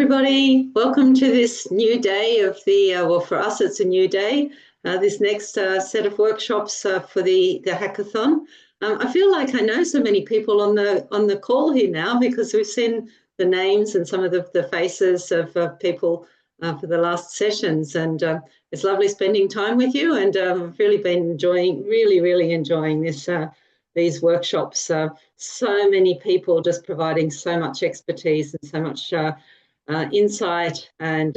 everybody. Welcome to this new day of the, well, for us, it's a new day. This next set of workshops for the Hackathon. I feel like I know so many people on the call here now because we've seen the names and some of the faces of people for the last sessions, and it's lovely spending time with you. And I've really been enjoying, really enjoying this. These workshops, so many people just providing so much expertise and so much insight, and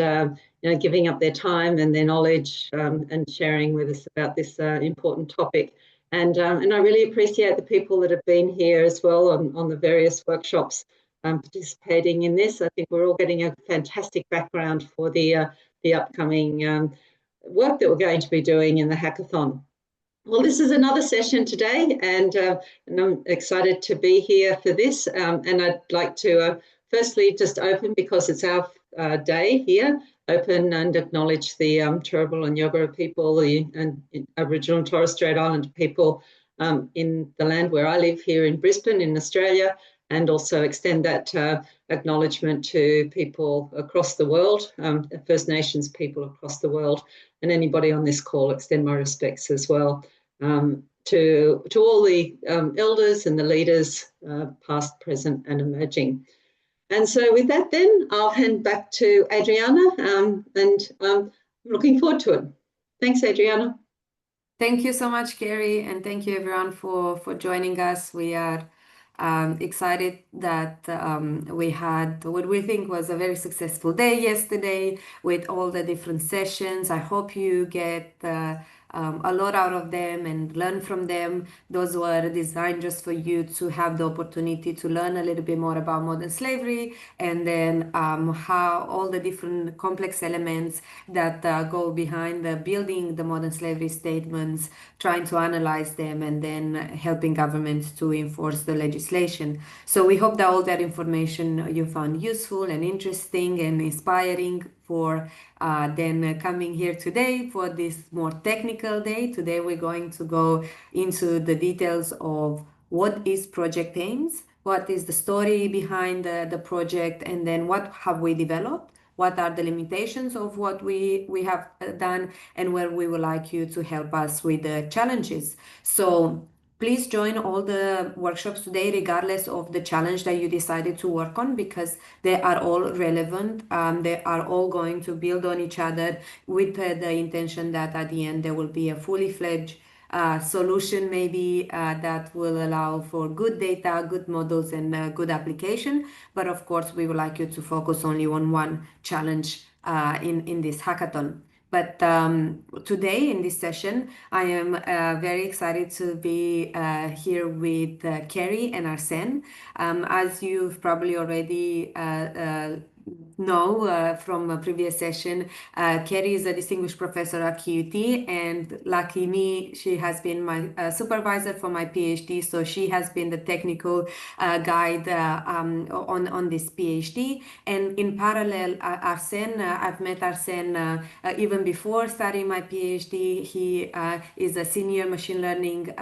giving up their time and their knowledge and sharing with us about this important topic. And I really appreciate the people that have been here as well on the various workshops participating in this. I think we're all getting a fantastic background for the upcoming work that we're going to be doing in the hackathon. Well, this is another session today, and I'm excited to be here for this. And I'd like to firstly just open, because it's our day here, open and acknowledge the Turrbal and Yagara people, and Aboriginal and Torres Strait Islander people in the land where I live here in Brisbane in Australia, and also extend that acknowledgement to people across the world, First Nations people across the world, and anybody on this call. Extend my respects as well to all the elders and the leaders, past, present and emerging. And so with that then, I'll hand back to Adriana, and I'm looking forward to it. Thanks, Adriana. Thank you so much, Kerrie, and thank you everyone for joining us. We are excited that we had what we think was a very successful day yesterday with all the different sessions. I hope you get a lot out of them and learn from them. Those were designed just for you to have the opportunity to learn a little bit more about modern slavery, and then how all the different complex elements that go behind the building the modern slavery statements, trying to analyze them, and then helping governments to enforce the legislation. So we hope that all that information you found useful and interesting and inspiring for then coming here today for this more technical day. Today we're going to go into the details of what is Project AIMS, what is the story behind the project, and then what have we developed, what are the limitations of what we have done, and where we would like you to help us with the challenges. So please join all the workshops today, regardless of the challenge that you decided to work on, because they are all relevant. They are all going to build on each other with the intention that at the end there will be a fully fledged solution, maybe that will allow for good data, good models, and good application. But of course, we would like you to focus only on one challenge in this hackathon. But today in this session, I am very excited to be here with Kerrie and Arsene. As you've probably already know from a previous session, Kerrie is a distinguished professor at QUT, and lucky me, she has been my supervisor for my PhD, so she has been the technical guide on this PhD. And in parallel, Arsene, I've met Arsene even before starting my PhD. He is a senior machine learning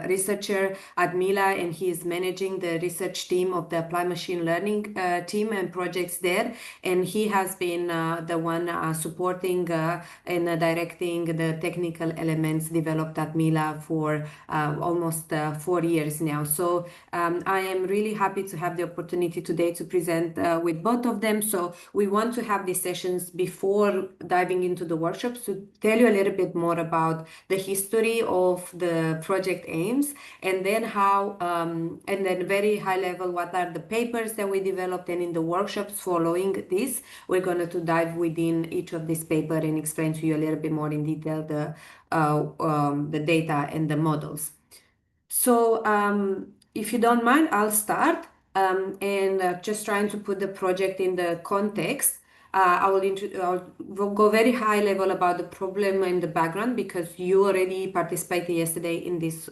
researcher at Mila, and he is managing the research team of the applied machine learning team and projects there. And he has been the one supporting and directing the technical elements developed at Mila for almost 4 years now. So I am really happy to have the opportunity today to present with both of them. So we want to have these sessions before diving into the workshops to tell you a little bit more about the history of the Project AIMS, and then how, and then very high level, what are the papers that we developed, and in the workshops following this, we're going to dive within each of this paper and explain to you a little bit more in detail the data and the models. So if you don't mind, I'll start and just trying to put the project in the context. I'll go very high level about the problem and the background, because you already participated yesterday in this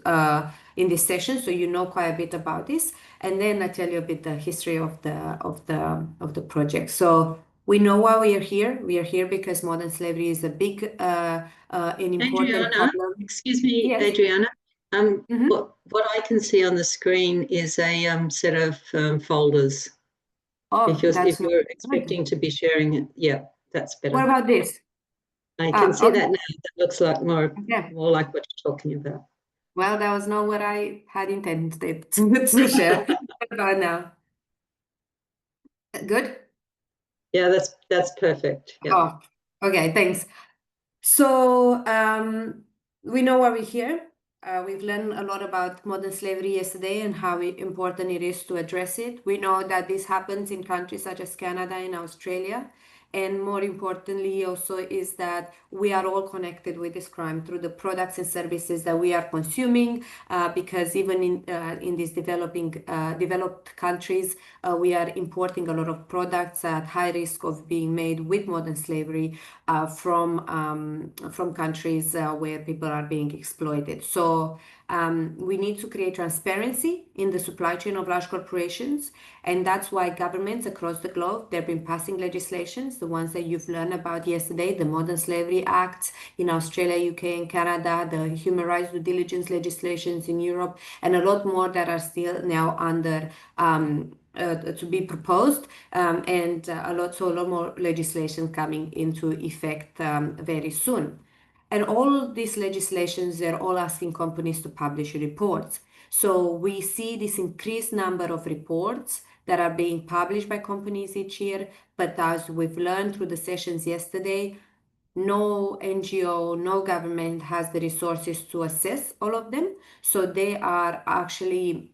session, so you know quite a bit about this. And then I tell you a bit the history of the project. So we know why we are here. We are here because modern slavery is a big and important problem. Excuse me, yes. Adriana. What I can see on the screen is a set of folders. Oh, If that's not you're good. expecting to be sharing it, yeah, that's What better. about this? I can Ah, see okay. that now. That looks like Okay. more like what you're talking about. Well, that was not what I had intended to share. What about now? Good? Yeah, that's perfect. Yeah. Oh, okay, thanks. So we know why we're here. We've learned a lot about modern slavery yesterday and how important it is to address it. We know that this happens in countries such as Canada and Australia. And more importantly, also, is that we are all connected with this crime through the products and services that we are consuming. Because even in these developed countries, we are importing a lot of products at high risk of being made with modern slavery from countries where people are being exploited. So we need to create transparency in the supply chain of large corporations, and that's why governments across the globe, they've been passing legislations, the ones that you've learned about yesterday, the Modern Slavery Acts in Australia, UK, and Canada, the Human Rights Due Diligence legislations in Europe, and a lot more that are still now under to be proposed, and a lot more legislation coming into effect very soon. And all these legislations, they're all asking companies to publish reports. So we see this increased number of reports that are being published by companies each year. But as we've learned through the sessions yesterday, no NGO, no government has the resources to assess all of them. So they are actually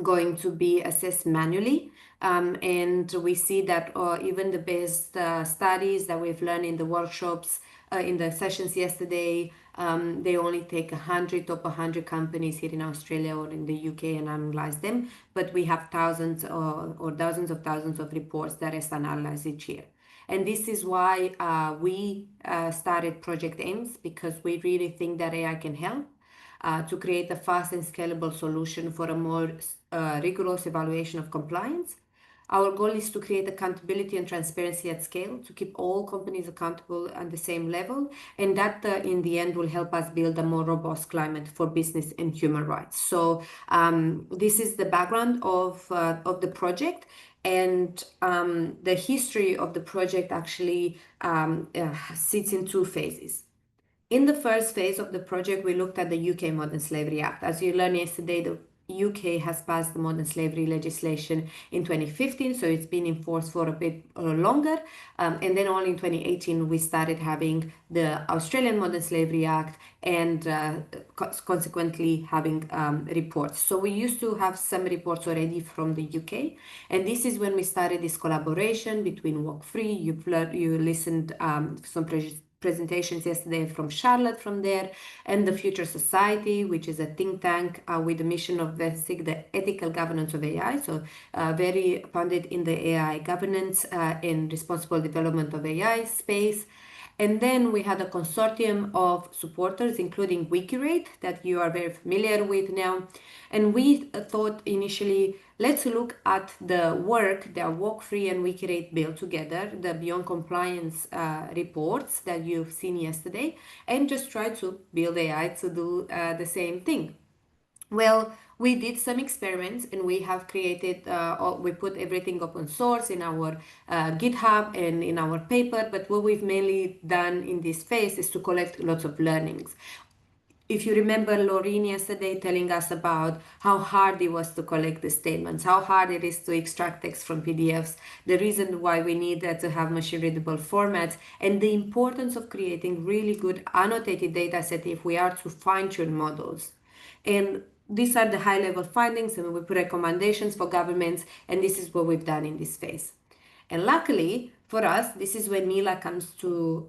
going to be assessed manually. And we see that even the best studies that we've learned in the workshops, in the sessions yesterday, they only take 100 top 100 companies here in Australia or in the UK and analyze them. But we have thousands or dozens of thousands of reports that is analyzed each year. And this is why we started Project AIMS, because we really think that AI can help to create a fast and scalable solution for a more rigorous evaluation of compliance. Our goal is to create accountability and transparency at scale, to keep all companies accountable at the same level, and that in the end will help us build a more robust climate for business and human rights. So this is the background of the project. And the history of the project actually sits in two phases. In the first phase of the project, we looked at the UK Modern Slavery Act. As you learned yesterday, the UK has passed the modern slavery legislation in 2015, so it's been in force for a bit longer. And then only in 2018, we started having the Australian Modern Slavery Act and consequently having reports. So we used to have some reports already from the UK. And this is when we started this collaboration between Walk Free. You listened some presentations yesterday from Charlotte from there, and the Future Society, which is a think tank with the mission of advancing the ethical governance of AI. So very founded in the AI governance and responsible development of AI space. And then we had a consortium of supporters, including WikiRate, that you are very familiar with now. And we thought initially, let's look at the work that Walk Free and WikiRate built together, the Beyond Compliance reports that you've seen yesterday, and just try to build AI to do the same thing. Well, we did some experiments and we have created, we put everything open source in our GitHub and in our paper. But what we've mainly done in this phase is to collect lots of learnings. If you remember Laureen yesterday telling us about how hard it was to collect the statements, how hard it is to extract text from PDFs, the reason why we need to have machine readable formats, and the importance of creating really good annotated data set if we are to fine tune models. And these are the high level findings, and we put recommendations for governments, and this is what we've done in this phase. And luckily for us, this is when Mila comes into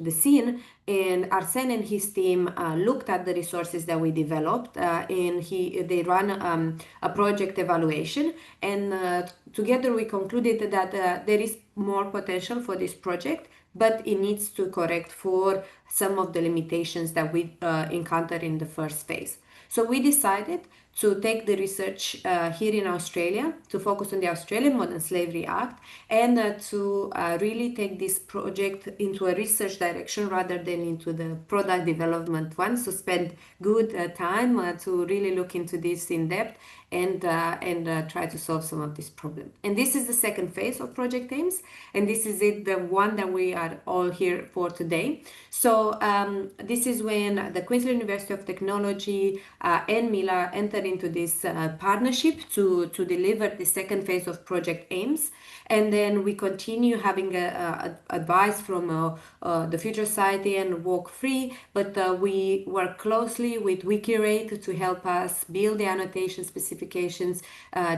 the scene, and Arsene and his team looked at the resources that we developed, and they ran a project evaluation, and together we concluded that there is more potential for this project, but it needs to correct for some of the limitations that we encountered in the first phase. So we decided to take the research here in Australia, to focus on the Australian Modern Slavery Act, and to really take this project into a research direction rather than into the product development one. So spend good time to really look into this in depth and try to solve some of this problem. And this is the second phase of Project AIMS, and this is it, the one that we are all here for today. So this is when the Queensland University of Technology and Mila entered into this partnership to deliver the second phase of Project AIMS. And then we continue having advice from the Future Society and Walk Free, but we work closely with WikiRate to help us build the annotation specifications.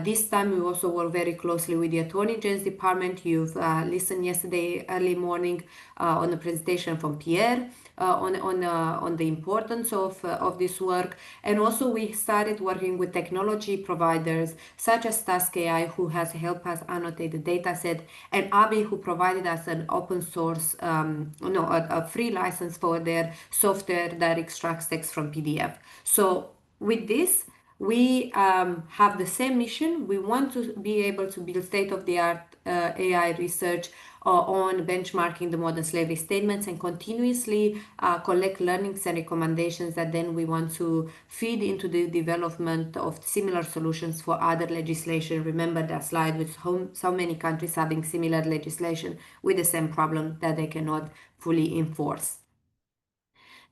This time we also work very closely with the Attorney General's Department. You've listened yesterday early morning on a presentation from Pierre on the importance of this work. And also we started working with technology providers such as Task AI, who has helped us annotate the data set, and Abi, who provided us an open source, a free license for their software that extracts text from PDF. So with this, we have the same mission. We want to be able to build state-of-the-art AI research on benchmarking the modern slavery statements and continuously collect learnings and recommendations that then we want to feed into the development of similar solutions for other legislation. Remember that slide with so many countries having similar legislation with the same problem that they cannot fully enforce.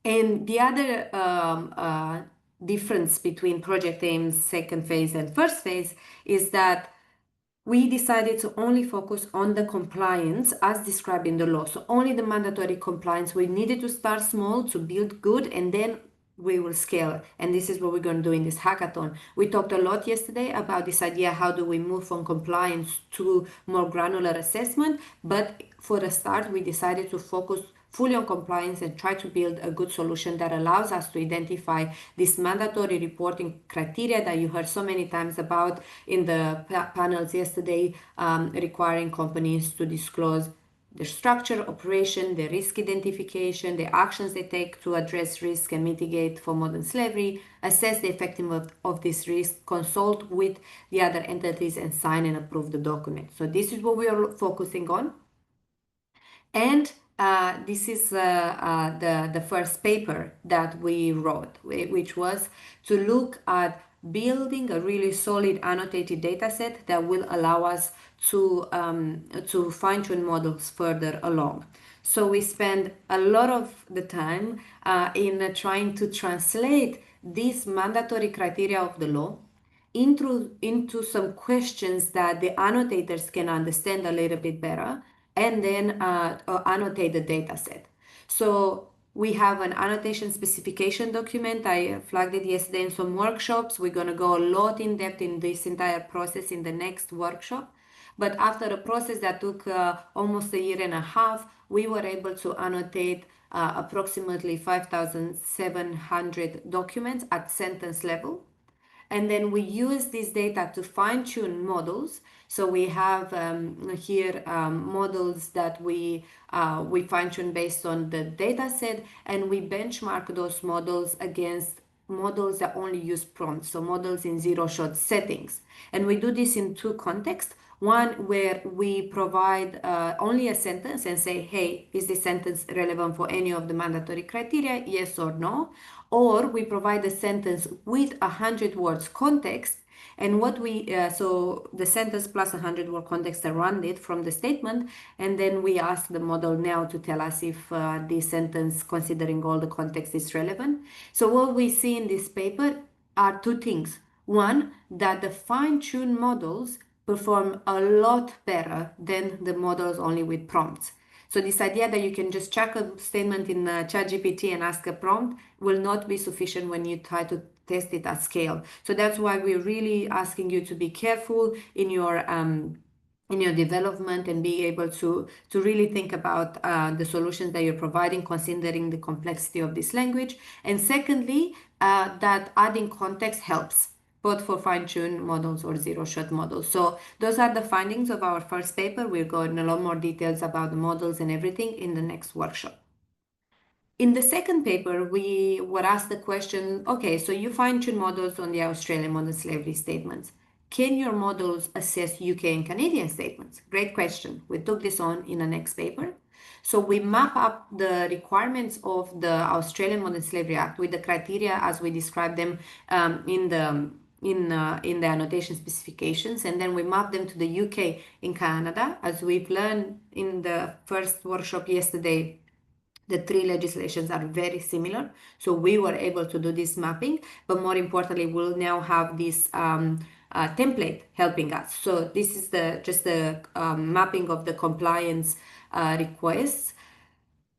And the other difference between Project AIM's second phase and first phase is that we decided to only focus on the compliance as described in the law. So only the mandatory compliance. We needed to start small to build good, and then we will scale. And this is what we're going to do in this hackathon. We talked a lot yesterday about this idea, how do we move from compliance to more granular assessment? But for the start, we decided to focus fully on compliance and try to build a good solution that allows us to identify this mandatory reporting criteria that you heard so many times about in the panels yesterday, requiring companies to disclose the structure, operation, the risk identification, the actions they take to address risk and mitigate for modern slavery, assess the effectiveness of this risk, consult with the other entities, and sign and approve the document. So this is what we are focusing on. And this is the first paper that we wrote, which was to look at building a really solid annotated data set that will allow us to fine-tune models further along. So we spend a lot of the time in trying to translate these mandatory criteria of the law into some questions that the annotators can understand a little bit better, and then annotate the data set. So we have an annotation specification document. I flagged it yesterday in some workshops. We're going to go a lot in depth in this entire process in the next workshop. But after a process that took almost a year and a half, we were able to annotate approximately 5,700 documents at sentence level. And then we use this data to fine-tune models. So we have here models that we fine-tune based on the data set, and we benchmark those models against models that only use prompts, so models in zero-shot settings. And we do this in two contexts. One where we provide only a sentence and say, hey, is this sentence relevant for any of the mandatory criteria, yes or no? Or we provide a sentence with 100 words context, and what we so the sentence plus 100 word context around it from the statement, and then we ask the model now to tell us if this sentence, considering all the context, is relevant. So what we see in this paper are two things. One, that the fine-tuned models perform a lot better than the models only with prompts. So this idea that you can just check a statement in ChatGPT and ask a prompt will not be sufficient when you try to test it at scale. So that's why we're really asking you to be careful in your development and be able to really think about the solutions that you're providing, considering the complexity of this language. And secondly, that adding context helps, both for fine-tuned models or zero-shot models. So those are the findings of our first paper. We'll go in a lot more details about the models and everything in the next workshop. In the second paper, we were asked the question, okay, so you fine-tune models on the Australian modern slavery statements. Can your models assess UK and Canadian statements? Great question. We took this on in the next paper. So we map up the requirements of the Australian Modern Slavery Act with the criteria as we describe them in the annotation specifications, and then we map them to the UK and Canada. As we've learned in the first workshop yesterday, the three legislations are very similar, so we were able to do this mapping, but more importantly we'll now have this template helping us. So this is just the mapping of the compliance requests.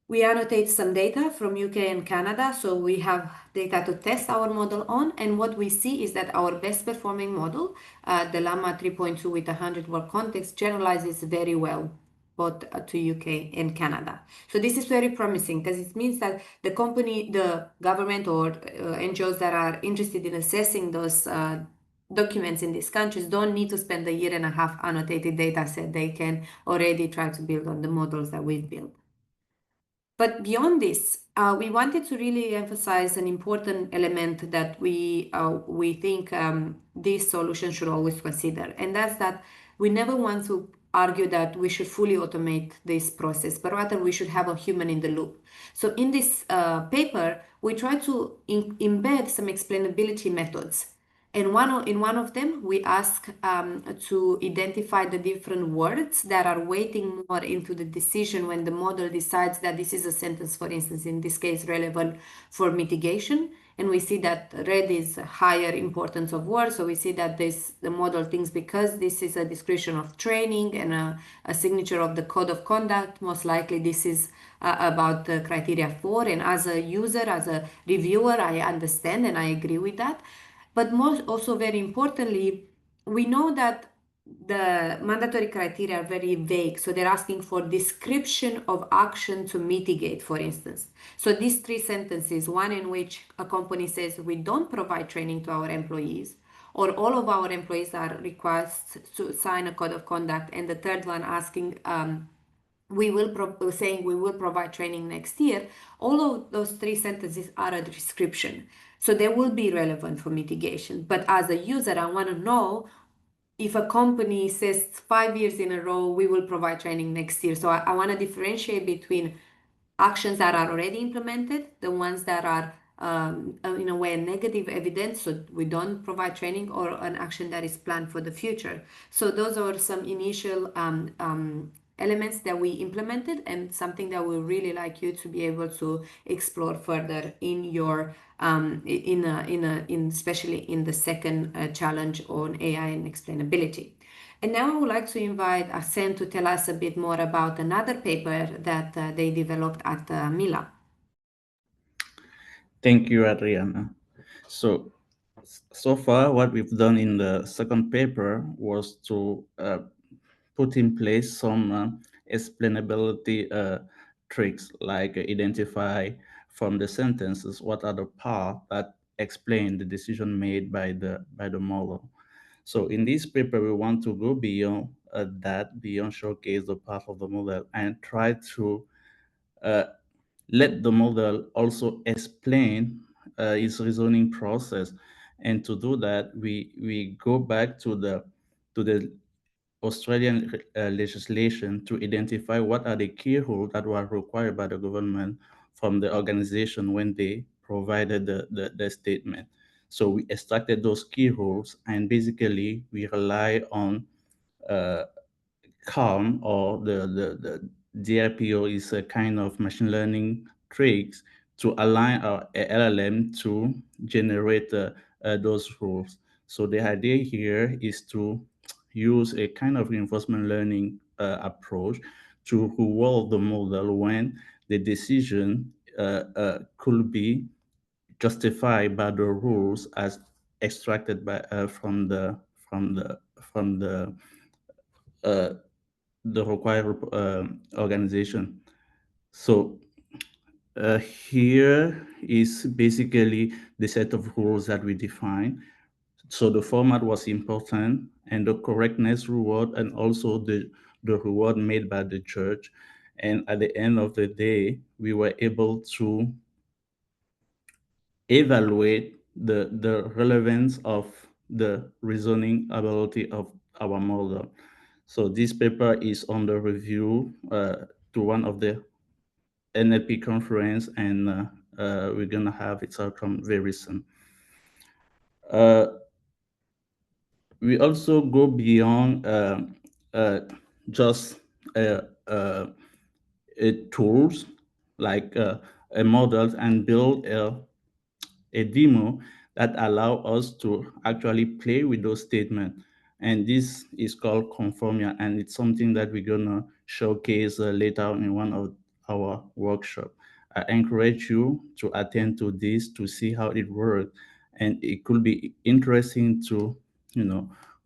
We annotate some data from UK and Canada, so we have data to test our model on, and what we see is that our best performing model, the Llama 3.2 with 100 word context, generalizes very well both to UK and Canada. So this is very promising because it means that the company, the government or NGOs that are interested in assessing those documents in these countries don't need to spend a year and a half annotated data set. They can already try to build on the models that we've built. But beyond this, we wanted to really emphasize an important element that we think this solution should always consider, and that's that we never want to argue that we should fully automate this process, but rather we should have a human in the loop. So in this paper, we try to embed some explainability methods. And in one of them, we ask to identify the different words that are weighting more into the decision when the model decides that this is a sentence, for instance, in this case, relevant for mitigation. And we see that red is higher importance of words. So we see that the model thinks because this is a description of training and a signature of the code of conduct, most likely this is about the criteria 4. And as a user, as a reviewer, I understand and I agree with that. But also very importantly, we know that the mandatory criteria are very vague. So they're asking for description of action to mitigate, for instance. So these three sentences, one in which a company says we don't provide training to our employees, or all of our employees are required to sign a code of conduct, and the third one asking saying we will provide training next year, all of those three sentences are a description. So they will be relevant for mitigation. But as a user, I want to know if a company says 5 years in a row, we will provide training next year. So I want to differentiate between actions that are already implemented, the ones that are in a way negative evidence, so we don't provide training, or an action that is planned for the future. So those are some initial elements that we implemented, and something that we really like you to be able to explore further in your especially in the second challenge on AI and explainability. And now I would like to invite Arsene to tell us a bit more about another paper that they developed at Mila. Thank you, Adriana. So, so far, what we've done in the second paper was to put in place some explainability tricks, like identify from the sentences what are the parts that explain the decision made by the model. So in this paper, we want to go beyond beyond showcase the part of the model and try to uh, let the model also explain its reasoning process. And to do that, we go back to the Australian legislation to identify what are the key rules that were required by the government from the organization when they provided the statement. So we extracted those key rules, and basically we rely on uh, calm, or the DRPO is a kind of machine learning tricks to align our LLM to generate those rules. So the idea here is to use a kind of reinforcement learning approach to reward the model when the decision could be justified by the rules as extracted by from uh, the required organization. So here is basically the set of rules that we define. So the format was important, and the correctness reward, and also the reward made by the judge. And at the end of the day, we were able to evaluate the relevance of the reasoning ability of our model. So this paper is under review to one of the NLP conference, and we're gonna have its outcome very soon. We also go beyond just tools like models and build a demo that allow us to actually play with those statements. And this is called Conformia, and it's something that we're gonna showcase later in one of our workshop. I encourage you to attend to this to see how it works, and it could be interesting to,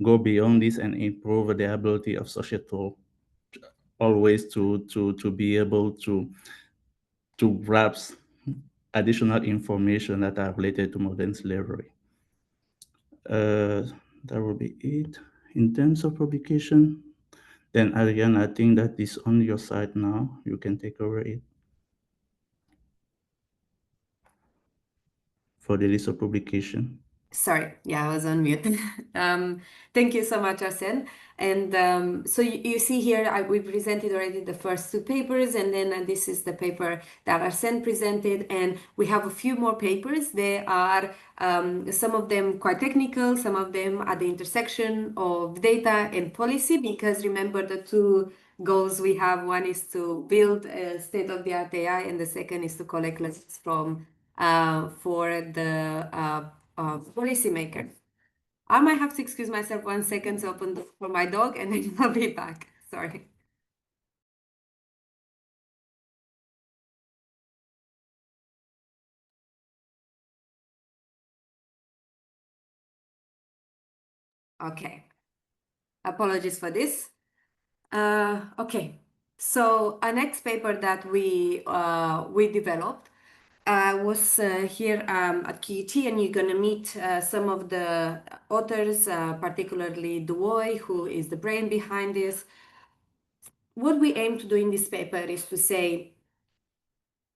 go beyond this and improve the ability of such a tool, always to be able to grasp additional information that are related to modern slavery. That will be it. In terms of publication, then Adriana, I think that is on your side now. You can take over it for the list of publication. Sorry, yeah, I was on mute. Thank you so much, Arsene. And so you see here, we presented already the first two papers, and then this is the paper that Arsene presented, and we have a few more papers. They are some of them quite technical, some of them at the intersection of data and policy, because remember the two goals we have. One is to build a state-of-the-art AI, and the second is to collect lessons from for the policymaker. I might have to excuse myself 1 second to open the door for my dog, and then I'll be back. Sorry. Okay. Apologies for this. Okay. So our next paper that we developed was here at KUT, and you're going to meet some of the authors, particularly Duoy, who is the brain behind this. What we aim to do in this paper is to say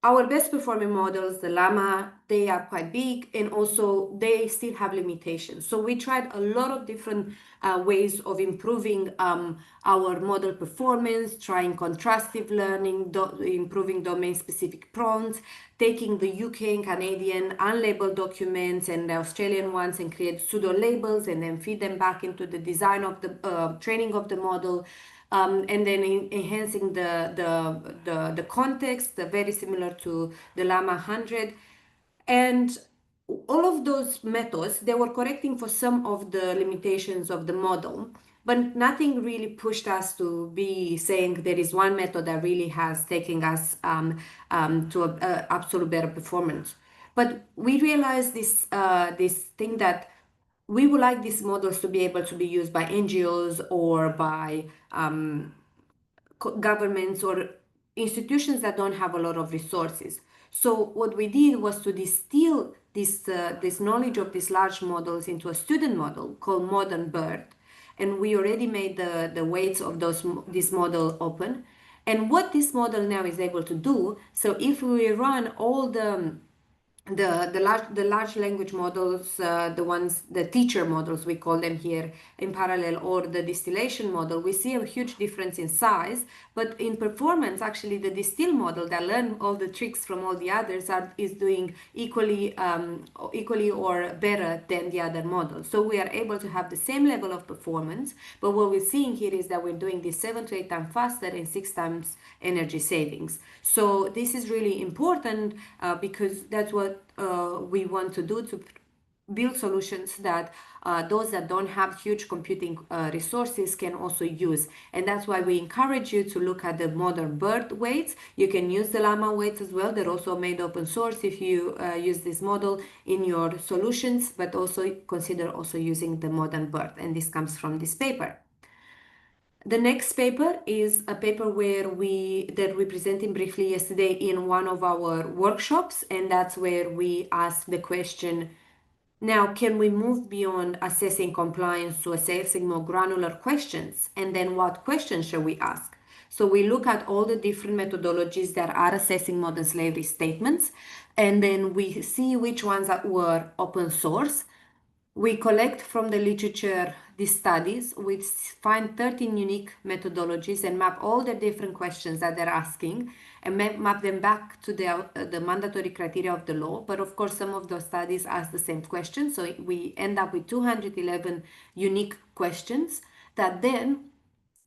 our best performing models, the llama, they are quite big, and also they still have limitations. So we tried a lot of different ways of improving our model performance, trying contrastive learning, improving domain-specific prompts, taking the UK and Canadian unlabeled documents and the Australian ones and create pseudo labels and then feed them back into the design of the training of the model. And then enhancing the context, very similar to the Llama 100. And all of those methods, they were correcting for some of the limitations of the model, but nothing really pushed us to be saying there is one method that really has taken us to a absolute better performance. But we realized this thing that we would like these models to be able to be used by NGOs or by governments or institutions that don't have a lot of resources. So what we did was to distill this knowledge of these large models into a student model called Modern BERT, and we already made the weights of this model open. And what this model now is able to do, so if we run all the large language models, the teacher models we call them here in parallel, or the distillation model, we see a huge difference in size, but in performance, actually the distill model that learn all the tricks from all the others is doing equally or better than the other models. So we are able to have the same level of performance, but what we're seeing here is that we're doing this 7 to 8 times faster and 6 times energy savings. So this is really important because that's what we want to do, to build solutions that those that don't have huge computing resources can also use. And that's why we encourage you to look at the modern BERT weights. You can use the llama weights as well. They're also made open source if you use this model in your solutions, but also consider also using the modern BERT. And this comes from this paper. The next paper is a paper that we presented briefly yesterday in one of our workshops, and that's where we asked the question, now can we move beyond assessing compliance to assessing more granular questions, and then what questions shall we ask? So we look at all the different methodologies that are assessing modern slavery statements, and then we see which ones that were open source. We collect from the literature these studies, we find 13 unique methodologies and map all the different questions that they're asking and map them back to the mandatory criteria of the law. But of course, some of those studies ask the same question. So we end up with 211 unique questions that then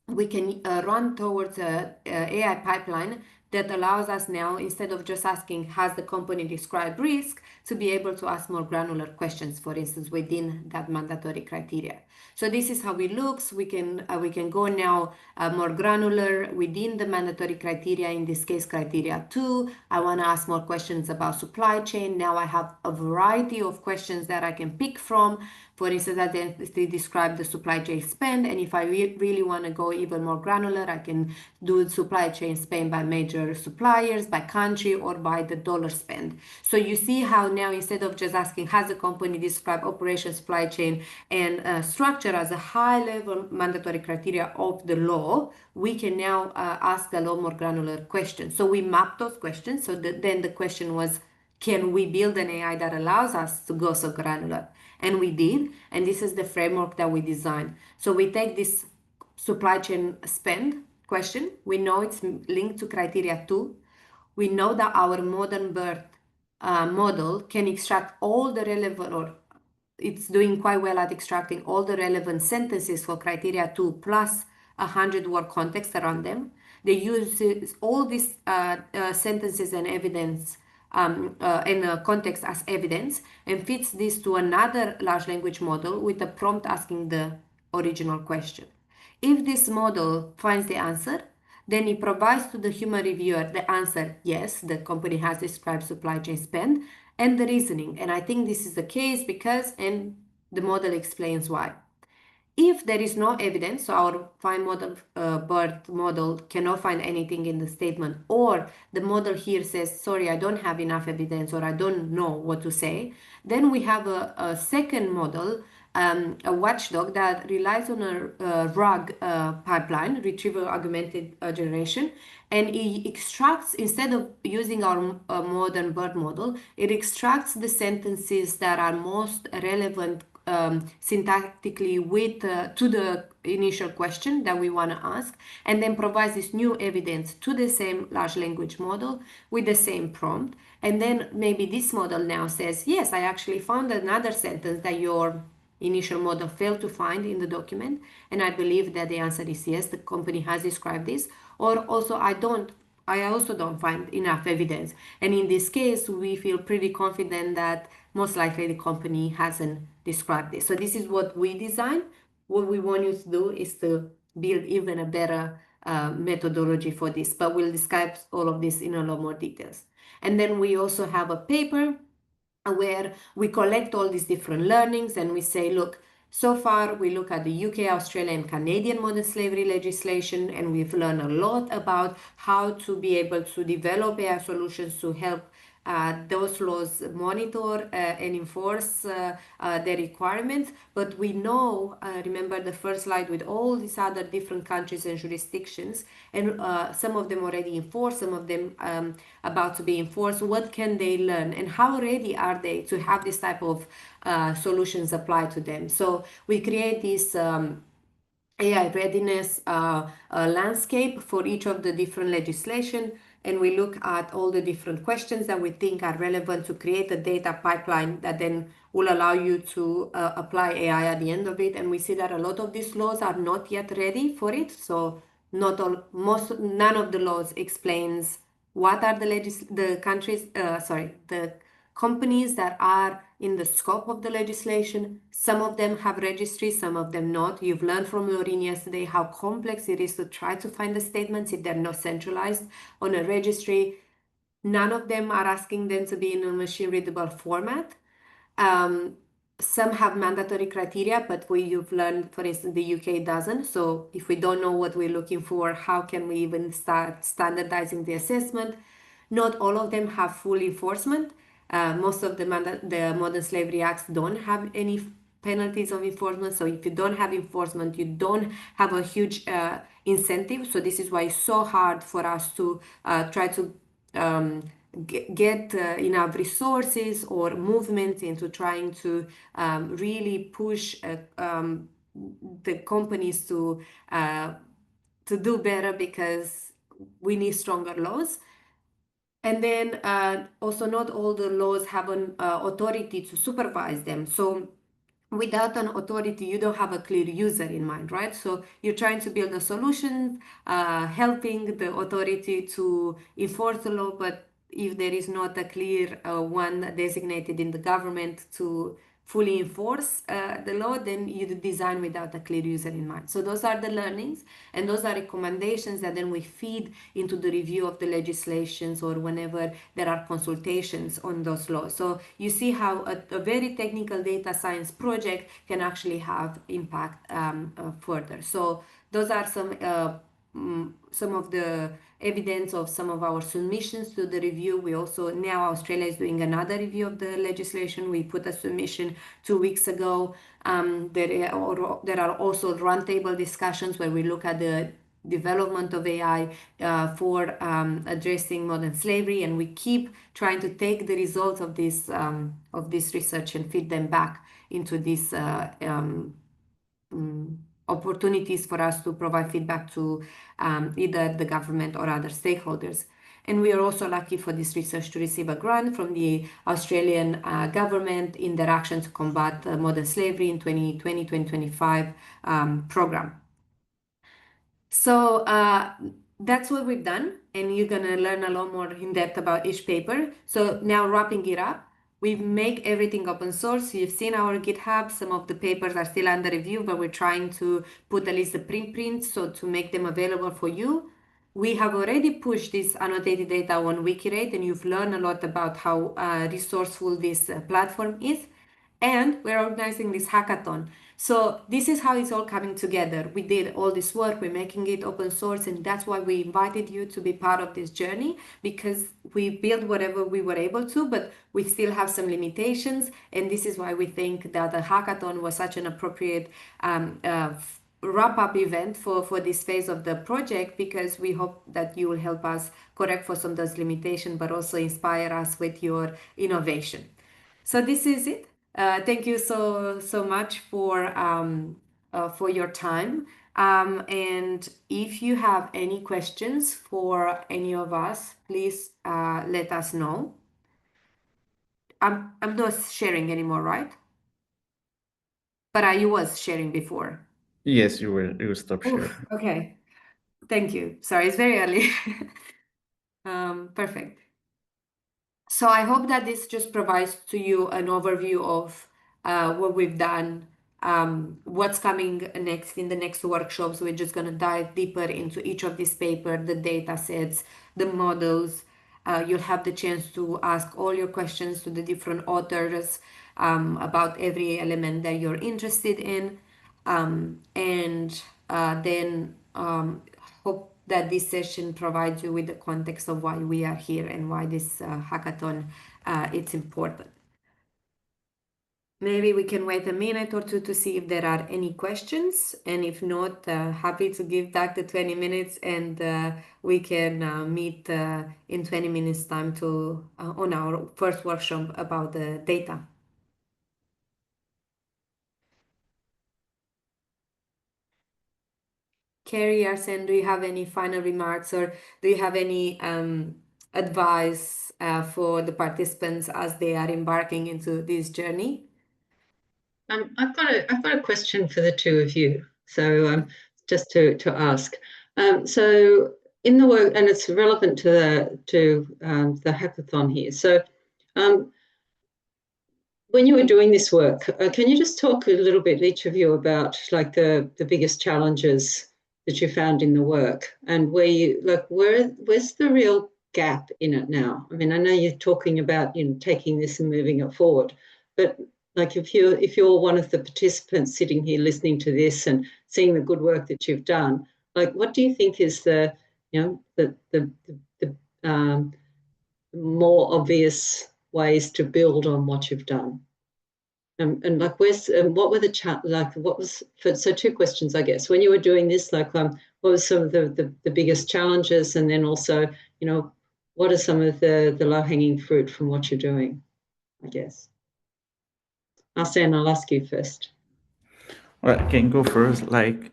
we can run towards a AI pipeline that allows us now, instead of just asking, has the company described risk, to be able to ask more granular questions, for instance, within that mandatory criteria. So this is how it looks. We can go now more granular within the mandatory criteria, in this case, criteria 2. I want to ask more questions about supply chain. Now I have a variety of questions that I can pick from. For instance, they describe the supply chain spend, and if I really want to go even more granular, I can do supply chain spend by major suppliers, by country, or by the dollar spend. So you see how now, instead of just asking, has the company described operation, supply chain, and structure as a high-level mandatory criteria of the law, we can now ask a lot more granular questions. So we map those questions. So then the question was, can we build an AI that allows us to go so granular? And we did, and this is the framework that we designed. So we take this supply chain spend question. We know it's linked to criteria 2. We know that our modern birth model can extract all the relevant, or it's doing quite well at extracting all the relevant sentences for criteria 2 plus 100-word context around them. They use all these sentences and evidence in context as evidence, and fits this to another large language model with a prompt asking the original question. If this model finds the answer, then it provides to the human reviewer the answer, yes, the company has described supply chain spend, and the reasoning. And I think this is the case because, and the model explains why. If there is no evidence, so our fine model birth model cannot find anything in the statement, or the model here says, sorry, I don't have enough evidence, or I don't know what to say, then we have a second model, a watchdog that relies on a RAG pipeline, retrieval augmented generation, and it extracts, instead of using our modern bird model, it extracts the sentences that are most relevant syntactically with to the initial question that we want to ask, and then provides this new evidence to the same large language model with the same prompt. And then maybe this model now says, yes, I actually found another sentence that your initial model failed to find in the document, and I believe that the answer is yes, the company has described this, or also I also don't find enough evidence. And in this case, we feel pretty confident that most likely the company hasn't described this. So this is what we design. What we want you to do is to build even a better methodology for this, but we'll discuss all of this in a lot more details. And then we also have a paper where we collect all these different learnings and we say, look, so far we look at the UK, Australian, Canadian modern slavery legislation, and we've learned a lot about how to be able to develop AI solutions to help those laws monitor and enforce their requirements. But we know, remember the first slide with all these other different countries and jurisdictions, and some of them already enforced, some of them about to be enforced. What can they learn, and how ready are they to have this type of solutions applied to them? So we create this AI readiness landscape for each of the different legislation, and we look at all the different questions that we think are relevant to create a data pipeline that then will allow you to apply AI at the end of it. And we see that a lot of these laws are not yet ready for it. So none of the laws explains what are the companies that are in the scope of the legislation. Some of them have registries, some of them not. You've learned from Lauren yesterday how complex it is to try to find the statements if they're not centralized on a registry. None of them are asking them to be in a machine readable format. Some have mandatory criteria, but you've learned, for instance, the UK doesn't. So if we don't know what we're looking for, how can we even start standardizing the assessment? Not all of them have full enforcement. Most of the modern slavery acts don't have any penalties of enforcement. So if you don't have enforcement, you don't have a huge incentive. So this is why it's so hard for us to try to get enough resources or movement into trying to really push the companies to do better, because we need stronger laws. And then also not all the laws have an authority to supervise them. So without an authority, you don't have a clear user in mind, right? So you're trying to build a solution, helping the authority to enforce the law, but if there is not a clear one designated in the government to fully enforce the law, then you design without a clear user in mind. So those are the learnings, and those are recommendations that then we feed into the review of the legislations or whenever there are consultations on those laws. So you see how a very technical data science project can actually have impact further. So those are some of the evidence of some of our submissions to the review. We also, now Australia is doing another review of the legislation. We put a submission 2 weeks ago. There are also roundtable discussions where we look at the development of AI for addressing modern slavery, and we keep trying to take the results of this research and feed them back into this opportunities for us to provide feedback to either the government or other stakeholders. And we are also lucky for this research to receive a grant from the Australian government in their Action to Combat Modern Slavery in 2020-2025 program. So that's what we've done, and you're gonna learn a lot more in depth about each paper. So now wrapping it up, we make everything open source. You've seen our GitHub. Some of the papers are still under review, but we're trying to put at least the preprints so to make them available for you. We have already pushed this annotated data on Wikirate, and you've learned a lot about how resourceful this platform is. And we're organizing this hackathon. So this is how it's all coming together. We did all this work, we're making it open source, and that's why we invited you to be part of this journey, because we built whatever we were able to, but we still have some limitations. And this is why we think that the hackathon was such an appropriate wrap-up event for this phase of the project, because we hope that you will help us correct for some of those limitations, but also inspire us with your innovation. So this is it. Thank you so much for your time. And if you have any questions for any of us, please let us know. I'm not sharing anymore, right? But I was sharing before. Yes, you will stop sharing. Okay. Thank you. Sorry, it's very early. Perfect. So I hope that this just provides to you an overview of what we've done, what's coming next in the next workshops. We're just going to dive deeper into each of these papers, the data sets, the models. You'll have the chance to ask all your questions to the different authors about every element that you're interested in. And then hope that this session provides you with the context of why we are here and why this hackathon it's important. Maybe we can wait a minute or two to see if there are any questions, and if not, happy to give back the 20 minutes, and we can meet in 20 minutes time to on our first workshop about the data. Kerrie, Arsene, do you have any final remarks, or do you have any advice for the participants as they are embarking into this journey? I've got a question for the two of you. So just to ask. So in the work, and it's relevant to the hackathon here. So when you were doing this work, can you just talk a little bit, each of you, about like the biggest challenges that you found in the work, and where's the real gap in it now? I mean, I know you're talking about taking this and moving it forward, but like if you're one of the participants sitting here listening to this and seeing the good work that you've done, like what do you think is the more obvious ways to build on what you've done? And like, what were so two questions, I guess. When you were doing this, like, what was some of the biggest challenges, and then also, what are some of the low-hanging fruit from what you're doing, I guess. Arsene, I'll ask you first. Well, I can go first. Like,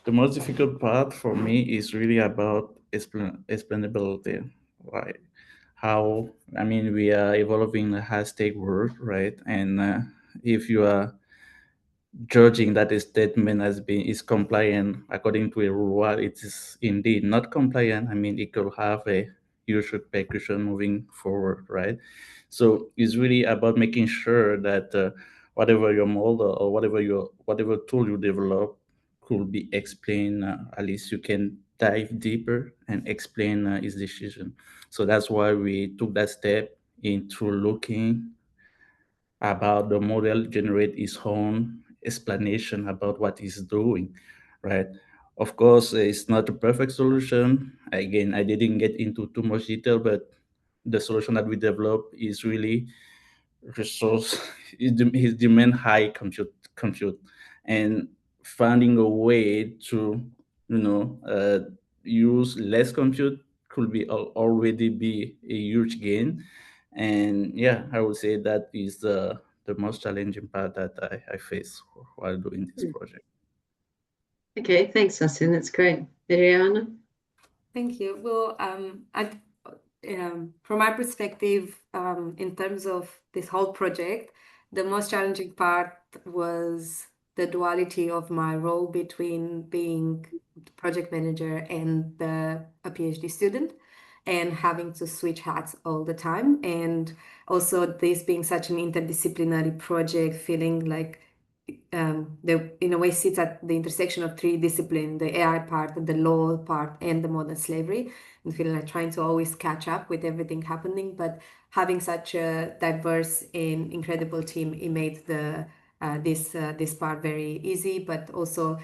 the most difficult part for me is really about explainability. Like, how, I mean, we are evolving a high-stake world, right? And if you are judging that a statement has been is compliant according to a rule, while it is indeed not compliant, I mean, it could have a huge repercussion moving forward, right? So it's really about making sure that whatever your model or whatever tool you develop could be explained. At least you can dive deeper and explain its decision. So that's why we took that step into looking about the model generate its own explanation about what it's doing, right? Of course, it's not a perfect solution. Again, I didn't get into too much detail, but the solution that we developed is really resource is demand high compute, and finding a way to use less compute could be already be a huge gain. And yeah, I would say that is the most challenging part that I face while doing this project. Okay, thanks, Arsene. That's great. Adriana? Thank you. Well, from my perspective, in terms of this whole project, the most challenging part was the duality of my role between being the project manager and a PhD student, and having to switch hats all the time. And also this being such an interdisciplinary project, feeling like they in a way sits at the intersection of three disciplines: the AI part, the law part, and the modern slavery, and feeling like trying to always catch up with everything happening. But having such a diverse and incredible team, it made this part very easy. But also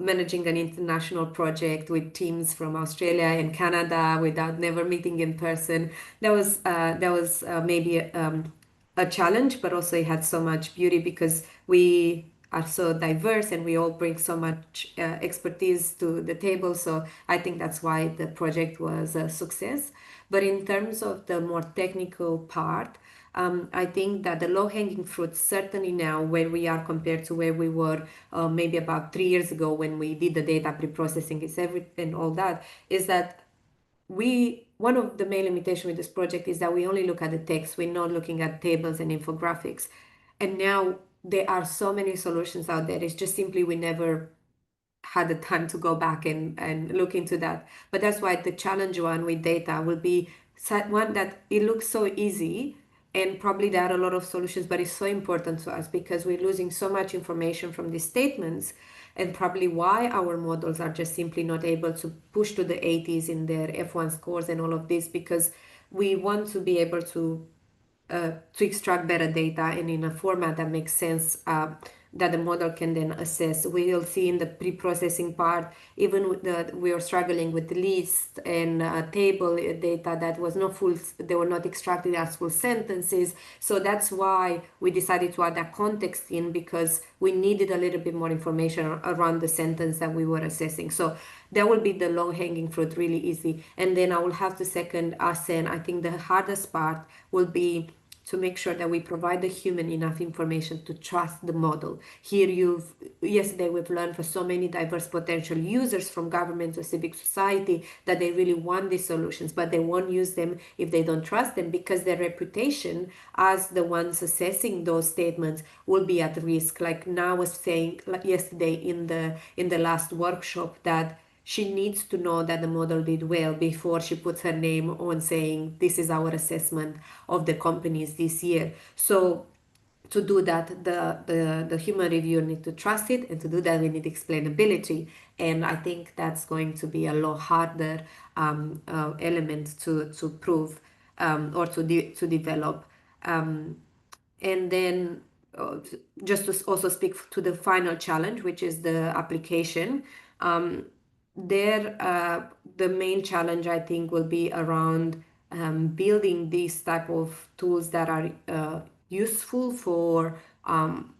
managing an international project with teams from Australia and Canada without never meeting in person, that was maybe a challenge, but also it had so much beauty because we are so diverse and we all bring so much expertise to the table. So I think that's why the project was a success. But in terms of the more technical part, I think that the low-hanging fruit, certainly now where we are compared to where we were maybe about 3 years ago when we did the data pre-processing, is everything, all that, is that one of the main limitations with this project is that we only look at the text. We're not looking at tables and infographics. And now there are so many solutions out there. It's just simply we never had the time to go back and look into that. But that's why the challenge one with data will be one that it looks so easy, and probably there are a lot of solutions, but it's so important to us because we're losing so much information from these statements, and probably why our models are just simply not able to push to the 80s in their F1 scores and all of this, because we want to be able to extract better data and in a format that makes sense, that the model can then assess. We'll see in the pre-processing part, even with we are struggling with the list and table data that was not full, they were not extracted as full sentences. So that's why we decided to add that context in, because we needed a little bit more information around the sentence that we were assessing. So that will be the low-hanging fruit, really easy. And then I will have to second Arsene. I think the hardest part will be to make sure that we provide the human enough information to trust the model. Here yesterday we've learned for so many diverse potential users, from government to civic society, that they really want these solutions, but they won't use them if they don't trust them, because their reputation as the ones assessing those statements will be at risk. Like Now was saying, like yesterday in the last workshop, that she needs to know that the model did well before she puts her name on saying this is our assessment of the companies this year. So to do that, the human reviewer need to trust it, and to do that we need explainability. And I think that's going to be a lot harder element to prove, or to develop. And then just to also speak to the final challenge, which is the application. There, the main challenge I think will be around building these type of tools that are useful for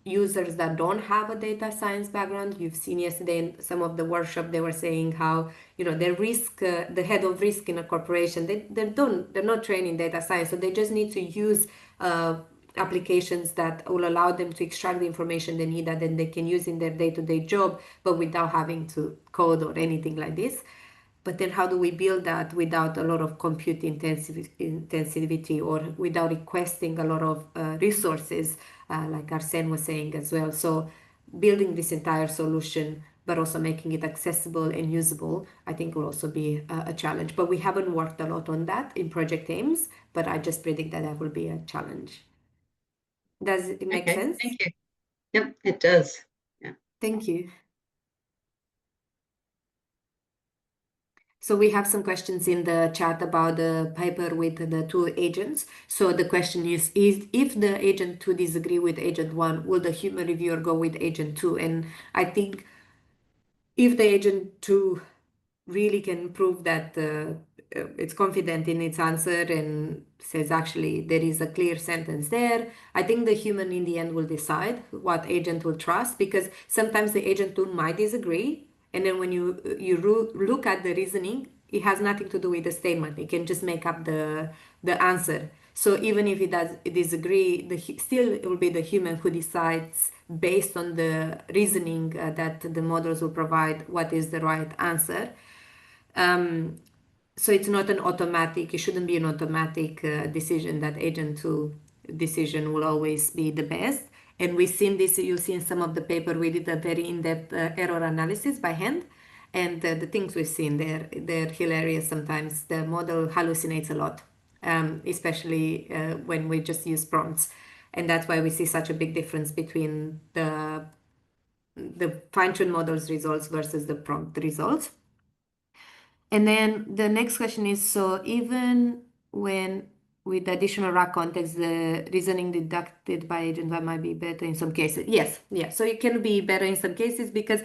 users that don't have a data science background. You've seen yesterday in some of the workshop, they were saying how, the risk, the head of risk in a corporation, they're not trained in data science, so they just need to use applications that will allow them to extract the information they need that then they can use in their day-to-day job, but without having to code or anything like this. But then how do we build that without a lot of compute intensivity or without requesting a lot of resources, like Arsene was saying as well. So building this entire solution, but also making it accessible and usable, I think will also be a challenge. But we haven't worked a lot on that in Project AIMS, but I just predict that will be a challenge. Does it make sense? Thank you. Yep, it does. Yeah. Thank you. So we have some questions in the chat about the paper with the two agents. So the question is if the agent 2 disagree with agent 1, will the human reviewer go with agent 2? And I think if the agent 2 really can prove that it's confident in its answer and says actually there is a clear sentence there, I think the human in the end will decide what agent will trust, because sometimes the agent 2 might disagree, and then when you look at the reasoning, it has nothing to do with the statement. It can just make up the answer. So even if it does disagree, still it will be the human who decides based on the reasoning that the models will provide what is the right answer. So it's not an automatic, it shouldn't be an automatic decision that agent 2 decision will always be the best. And we've seen this, you'll see in some of the paper, we did a very in-depth error analysis by hand. And the things we've seen there, they're hilarious sometimes. The model hallucinates a lot, especially when we just use prompts. And that's why we see such a big difference between the fine-tuned model's results versus the prompt results. And then the next question is, so even when with additional raw context, the reasoning deducted by agent 1 might be better in some cases. Yes, yeah. So it can be better in some cases because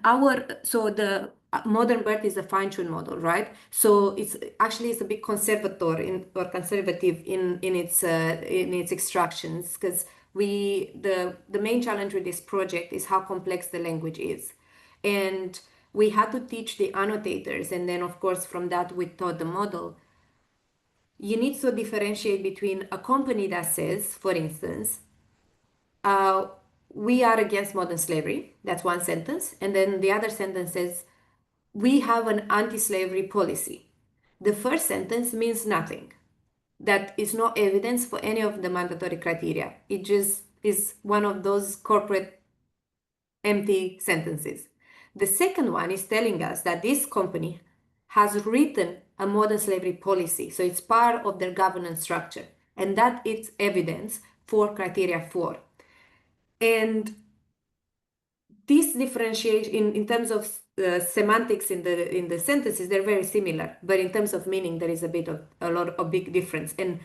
the modern BERT is a fine-tuned model, right? So it's a bit conservative in its extractions, because the main challenge with this project is how complex the language is. And we had to teach the annotators, and then of course from that we taught the model. You need to differentiate between a company that says, for instance, we are against modern slavery. That's one sentence. And then the other sentence says, we have an anti-slavery policy. The first sentence means nothing. That is no evidence for any of the mandatory criteria. It just is one of those corporate empty sentences. The second one is telling us that this company has written a modern slavery policy, so it's part of their governance structure, and that is evidence for criteria 4. And this differentiation in terms of semantics in the sentences, they're very similar, but in terms of meaning, there is a big difference, and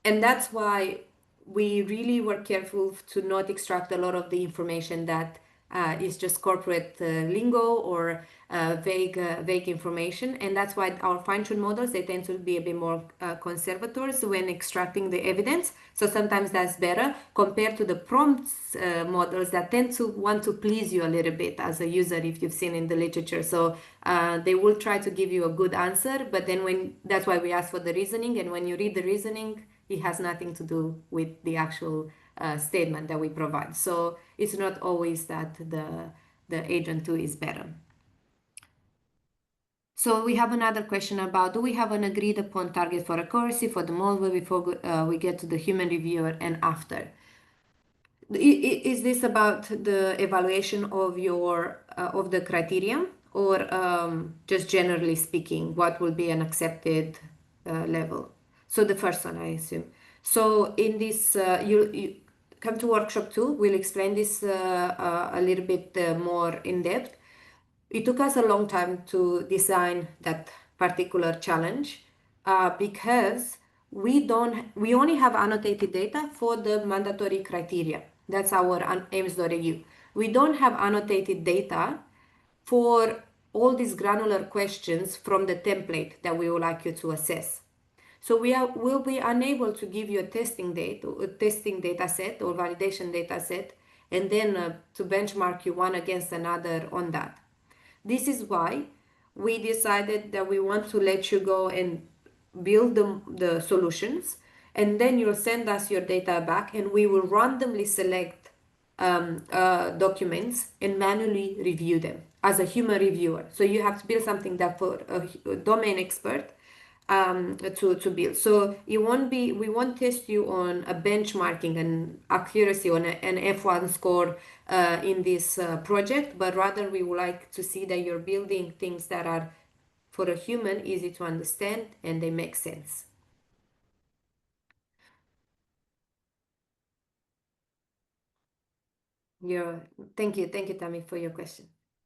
that's why we really were careful to not extract a lot of the information that is just corporate lingo or vague information. And that's why our fine-tuned models, they tend to be a bit more conservators when extracting the evidence. So sometimes that's better compared to the prompts models that tend to want to please you a little bit as a user, if you've seen in the literature. So they will try to give you a good answer, but then that's why we ask for the reasoning. And when you read the reasoning, it has nothing to do with the actual statement that we provide. So it's not always that the agent 2 is better. So we have another question about, do we have an agreed upon target for accuracy for the model before we get to the human reviewer and after? Is this about the evaluation of of the criteria, or just generally speaking, what will be an accepted level? So the first one, I assume. So in this, you come to workshop 2, we'll explain this a little bit more in depth. It took us a long time to design that particular challenge because we only have annotated data for the mandatory criteria. That's our aims.eu. We don't have annotated data for all these granular questions from the template that we would like you to assess. So will be unable to give you a testing data set or validation data set, and then to benchmark you one against another on that. This is why we decided that we want to let you go and build the solutions, and then you'll send us your data back, and we will randomly select documents and manually review them as a human reviewer. So you have to build something that for a domain expert to build. So we won't test you on a benchmarking and accuracy on an F1 score in this project, but rather we would like to see that you're building things that are for a human easy to understand and they make sense. Thank you, Tammy, for your question.